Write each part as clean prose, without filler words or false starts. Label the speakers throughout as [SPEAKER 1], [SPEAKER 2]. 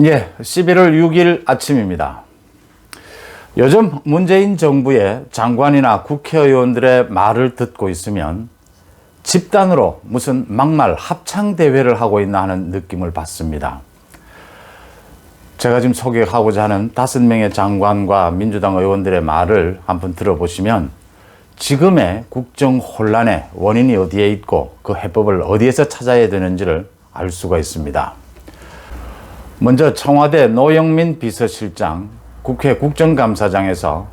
[SPEAKER 1] 예, 11월 6일 아침입니다. 요즘 문재인 정부의 장관이나 국회의원들의 말을 듣고 있으면 집단으로 무슨 막말 합창대회를 하고 있나 하는 느낌을 받습니다. 제가 지금 소개하고자 하는 5명의 장관과 민주당 의원들의 말을 한번 들어보시면 지금의 국정 혼란의 원인이 어디에 있고 그 해법을 어디에서 찾아야 되는지를 알 수가 있습니다. 먼저 청와대 노영민 비서실장 국회 국정감사장에서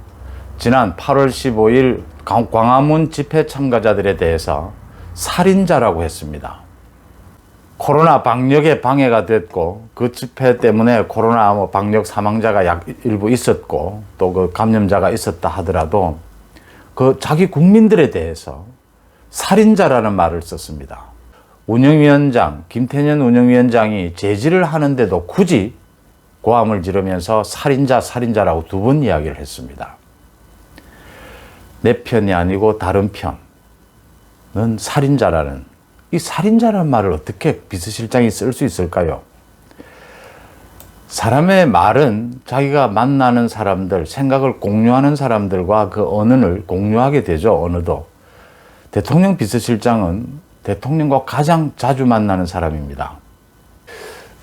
[SPEAKER 1] 지난 8월 15일 광화문 집회 참가자들에 대해서 살인자라고 했습니다. 코로나 방역에 방해가 됐고 그 집회 때문에 코로나 방역 사망자가 일부 있었고 또 그 감염자가 있었다 하더라도 그 자기 국민들에 대해서 살인자라는 말을 썼습니다. 운영위원장, 김태년 운영위원장이 제지를 하는데도 굳이 고함을 지르면서 살인자라고 2번 이야기를 했습니다. 내 편이 아니고 다른 편은 살인자라는, 이 살인자라는 말을 어떻게 비서실장이 쓸 수 있을까요? 사람의 말은 자기가 만나는 사람들, 생각을 공유하는 사람들과 그 언어를 공유하게 되죠. 언어도. 대통령 비서실장은 대통령과 가장 자주 만나는 사람입니다.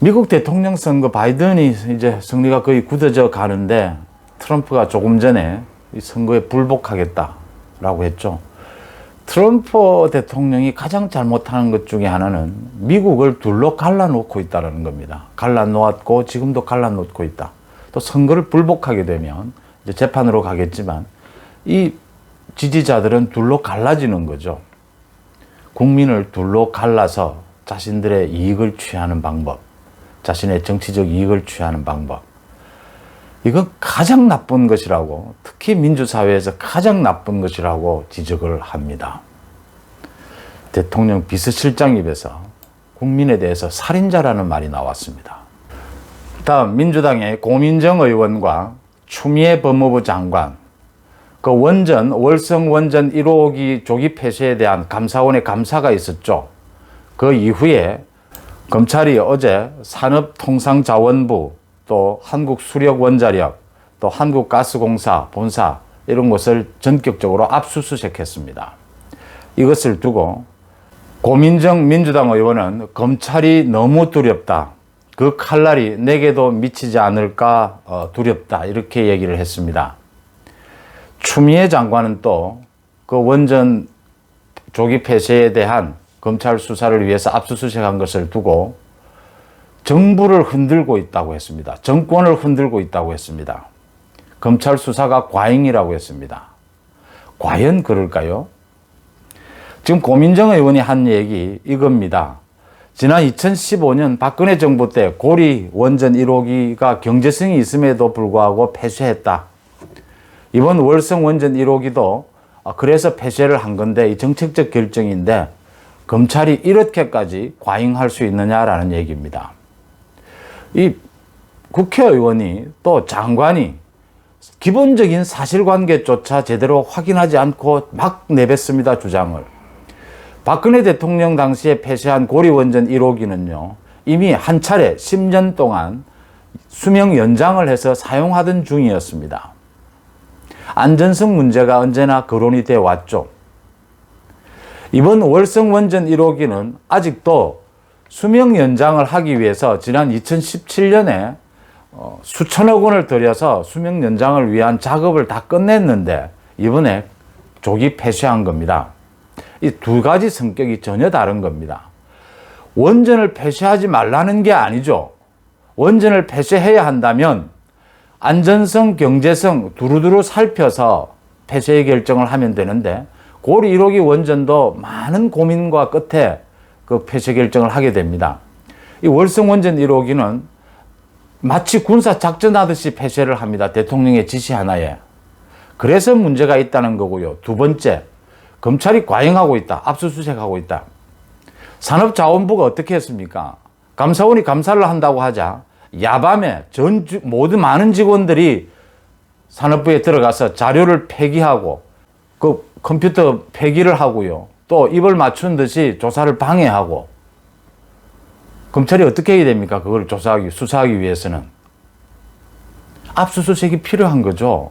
[SPEAKER 1] 미국 대통령 선거 바이든이 이제 승리가 거의 굳어져 가는데 트럼프가 조금 전에 이 선거에 불복하겠다라고 했죠. 트럼프 대통령이 가장 잘못하는 것 중에 하나는 미국을 둘로 갈라놓고 있다는 겁니다. 갈라놓았고 지금도 갈라놓고 있다. 또 선거를 불복하게 되면 이제 재판으로 가겠지만 이 지지자들은 둘로 갈라지는 거죠. 국민을 둘로 갈라서 자신들의 이익을 취하는 방법, 자신의 정치적 이익을 취하는 방법. 이건 가장 나쁜 것이라고, 특히 민주사회에서 가장 나쁜 것이라고 지적을 합니다. 대통령 비서실장 입에서 국민에 대해서 살인자라는 말이 나왔습니다. 다음 민주당의 고민정 의원과 추미애 법무부 장관, 그 월성 원전 1호기 조기 폐쇄에 대한 감사원의 감사가 있었죠. 그 이후에 검찰이 어제 산업통상자원부, 또 한국수력원자력, 또 한국가스공사 본사 이런 곳을 전격적으로 압수수색했습니다. 이것을 두고 고민정 민주당 의원은 검찰이 너무 두렵다. 그 칼날이 내게도 미치지 않을까 두렵다. 이렇게 얘기를 했습니다. 추미애 장관은 또 그 원전 조기 폐쇄에 대한 검찰 수사를 위해서 압수수색한 것을 두고 정부를 흔들고 있다고 했습니다. 정권을 흔들고 있다고 했습니다. 검찰 수사가 과잉이라고 했습니다. 과연 그럴까요? 지금 고민정 의원이 한 얘기 이겁니다. 지난 2015년 박근혜 정부 때 고리 원전 1호기가 경제성이 있음에도 불구하고 폐쇄했다. 이번 월성 원전 1호기도 그래서 폐쇄를 한 건데 이 정책적 결정인데 검찰이 이렇게까지 과잉할 수 있느냐라는 얘기입니다. 이 국회의원이 또 장관이 기본적인 사실관계조차 제대로 확인하지 않고 막 내뱉습니다, 주장을. 박근혜 대통령 당시에 폐쇄한 고리원전 1호기는요, 이미 한 차례 10년 동안 수명 연장을 해서 사용하던 중이었습니다. 안전성 문제가 언제나 거론이 되어 왔죠. 이번 월성 원전 1호기는 아직도 수명 연장을 하기 위해서 지난 2017년에 수천억 원을 들여서 수명 연장을 위한 작업을 다 끝냈는데 이번에 조기 폐쇄한 겁니다. 이 2가지 성격이 전혀 다른 겁니다. 원전을 폐쇄하지 말라는 게 아니죠. 원전을 폐쇄해야 한다면 안전성, 경제성 두루두루 살펴서 폐쇄 결정을 하면 되는데 고리 1호기 원전도 많은 고민과 끝에 그 폐쇄 결정을 하게 됩니다. 이 월성 원전 1호기는 마치 군사 작전하듯이 폐쇄를 합니다. 대통령의 지시 하나에. 그래서 문제가 있다는 거고요. 2번째, 검찰이 과잉하고 있다. 압수수색하고 있다. 산업자원부가 어떻게 했습니까? 감사원이 감사를 한다고 하자 야밤에 모두 많은 직원들이 산업부에 들어가서 자료를 폐기하고 그 컴퓨터 폐기를 하고요. 또 입을 맞춘 듯이 조사를 방해하고 검찰이 어떻게 해야 됩니까? 그걸 조사하기, 수사하기 위해서는. 압수수색이 필요한 거죠.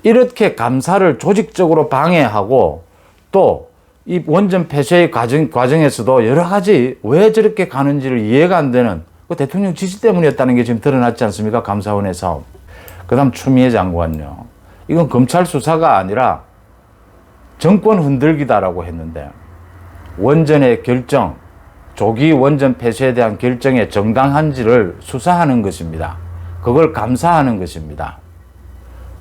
[SPEAKER 1] 이렇게 감사를 조직적으로 방해하고 또 이 원전 폐쇄의 과정에서도 여러 가지 왜 저렇게 가는지를 이해가 안 되는 그 대통령 지시 때문이었다는 게 지금 드러났지 않습니까? 감사원에서. 그 다음 추미애 장관요. 이건 검찰 수사가 아니라 정권 흔들기다라고 했는데 원전의 결정, 조기 원전 폐쇄에 대한 결정의 정당한지를 수사하는 것입니다. 그걸 감사하는 것입니다.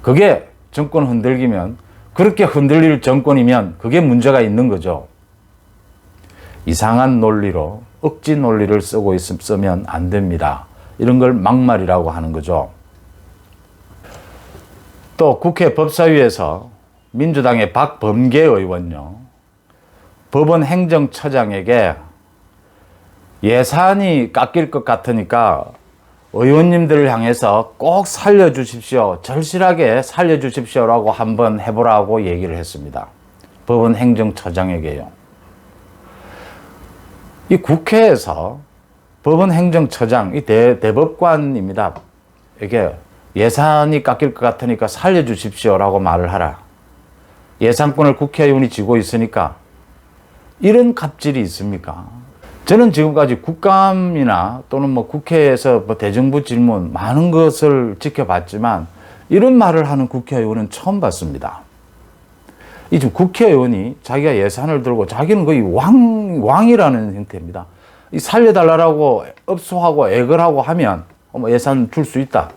[SPEAKER 1] 그게 정권 흔들기면 그렇게 흔들릴 정권이면 그게 문제가 있는 거죠. 이상한 논리로 억지 논리를 쓰면 안 됩니다. 이런 걸 막말이라고 하는 거죠. 또 국회 법사위에서 민주당의 박범계 의원요. 법원 행정처장에게 예산이 깎일 것 같으니까 의원님들을 향해서 꼭 살려주십시오. 절실하게 살려주십시오라고 한번 해보라고 얘기를 했습니다. 법원 행정처장에게요. 이 국회에서 법원 행정처장, 이 대법관입니다. 이게 예산이 깎일 것 같으니까 살려주십시오라고 말을 하라. 예산권을 국회의원이 쥐고 있으니까 이런 갑질이 있습니까? 저는 지금까지 국감이나 또는 뭐 국회에서 뭐 대정부 질문 많은 것을 지켜봤지만 이런 말을 하는 국회의원은 처음 봤습니다. 이 지금 국회의원이 자기가 예산을 들고 자기는 거의 왕이라는 형태입니다. 이 살려달라고 업소하고 애걸하고 하면 뭐 예산 줄 수 있다.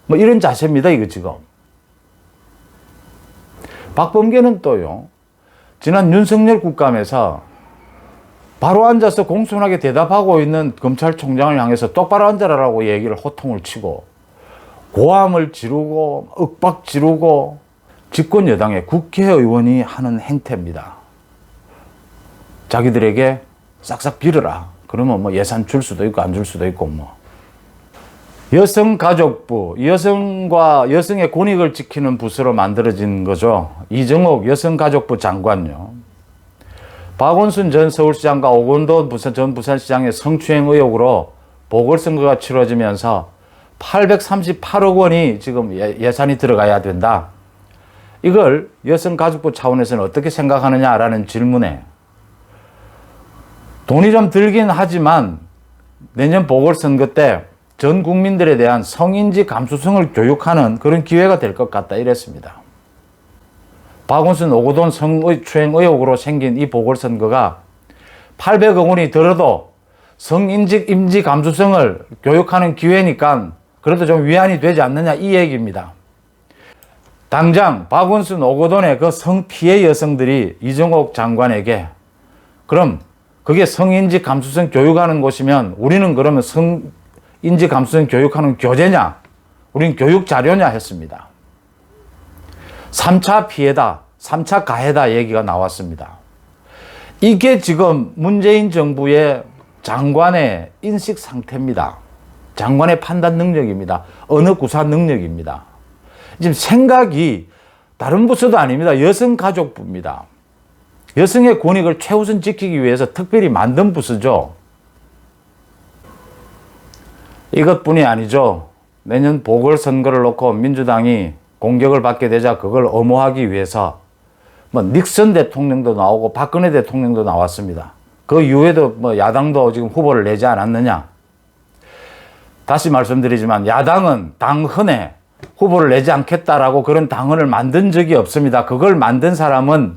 [SPEAKER 1] 뭐 이런 자세입니다, 이거 지금. 박범계는 또요, 지난 윤석열 국감에서 바로 앉아서 공손하게 대답하고 있는 검찰총장을 향해서 똑바로 앉아라라고 얘기를 호통을 치고 고함을 지르고 윽박 지르고 집권 여당의 국회의원이 하는 행태입니다. 자기들에게 싹싹 빌어라. 그러면 뭐 예산 줄 수도 있고 안 줄 수도 있고 뭐. 여성가족부, 여성과 여성의 권익을 지키는 부서로 만들어진 거죠. 이정옥 여성가족부 장관요. 박원순 전 서울시장과 오건도 전 부산시장의 성추행 의혹으로 보궐선거가 치러지면서 838억 원이 지금 예산이 들어가야 된다. 이걸 여성가족부 차원에서는 어떻게 생각하느냐라는 질문에 돈이 좀 들긴 하지만 내년 보궐선거 때 전 국민들에 대한 성인지 감수성을 교육하는 그런 기회가 될 것 같다 이랬습니다. 박원순 오거돈 성추행 의혹으로 생긴 이 보궐선거가 800억 원이 들어도 성인지 감수성을 교육하는 기회니까 그래도 좀 위안이 되지 않느냐 이 얘기입니다. 당장 박원순 오거돈의 그 성피해 여성들이 이정옥 장관에게 그럼 그게 성인지 감수성 교육하는 곳이면 우리는 그러면 성인지 감수성 교육하는 교재냐? 우린 교육 자료냐 했습니다. 3차 피해다, 3차 가해다 얘기가 나왔습니다. 이게 지금 문재인 정부의 장관의 인식 상태입니다. 장관의 판단 능력입니다. 언어 구사 능력입니다. 지금 생각이 다른 부서도 아닙니다. 여성가족부입니다. 여성의 권익을 최우선 지키기 위해서 특별히 만든 부서죠. 이것뿐이 아니죠. 내년 보궐선거를 놓고 민주당이 공격을 받게 되자 그걸 엄호하기 위해서 뭐 닉슨 대통령도 나오고 박근혜 대통령도 나왔습니다. 그 이후에도 뭐 야당도 지금 후보를 내지 않았느냐. 다시 말씀드리지만 야당은 당헌에 후보를 내지 않겠다라고 그런 당헌을 만든 적이 없습니다. 그걸 만든 사람은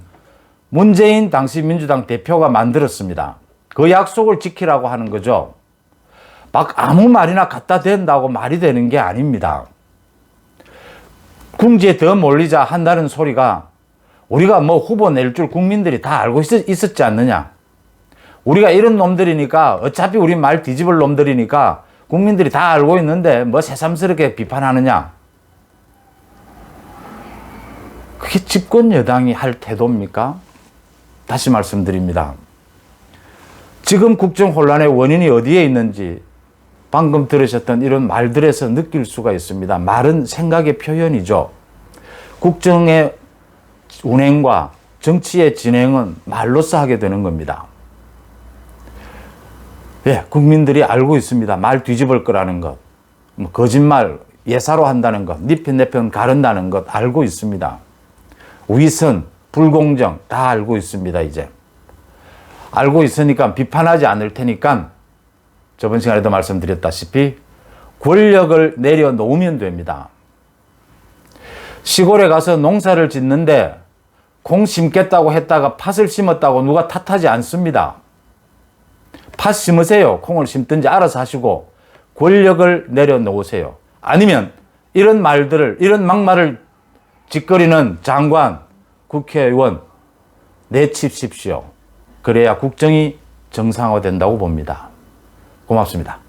[SPEAKER 1] 문재인 당시 민주당 대표가 만들었습니다. 그 약속을 지키라고 하는 거죠. 막 아무 말이나 갖다 댄다고 말이 되는 게 아닙니다. 궁지에 더 몰리자 한다는 소리가 우리가 뭐 후보 낼 줄 국민들이 다 알고 있었지 않느냐. 우리가 이런 놈들이니까 어차피 우리 말 뒤집을 놈들이니까 국민들이 다 알고 있는데 뭐 새삼스럽게 비판하느냐. 그게 집권 여당이 할 태도입니까? 다시 말씀드립니다. 지금 국정 혼란의 원인이 어디에 있는지 방금 들으셨던 이런 말들에서 느낄 수가 있습니다. 말은 생각의 표현이죠. 국정의 운행과 정치의 진행은 말로써 하게 되는 겁니다. 예, 국민들이 알고 있습니다. 말 뒤집을 거라는 것, 뭐 거짓말, 예사로 한다는 것, 네 편 내 편 가른다는 것 알고 있습니다. 위선, 불공정 다 알고 있습니다. 이제 알고 있으니까 비판하지 않을 테니까 저번 시간에도 말씀드렸다시피 권력을 내려놓으면 됩니다. 시골에 가서 농사를 짓는데 콩 심겠다고 했다가 팥을 심었다고 누가 탓하지 않습니다. 팥 심으세요. 콩을 심든지 알아서 하시고 권력을 내려놓으세요. 아니면 이런 말들을, 이런 막말을 짓거리는 장관, 국회의원 내칩십시오. 그래야 국정이 정상화된다고 봅니다. 고맙습니다.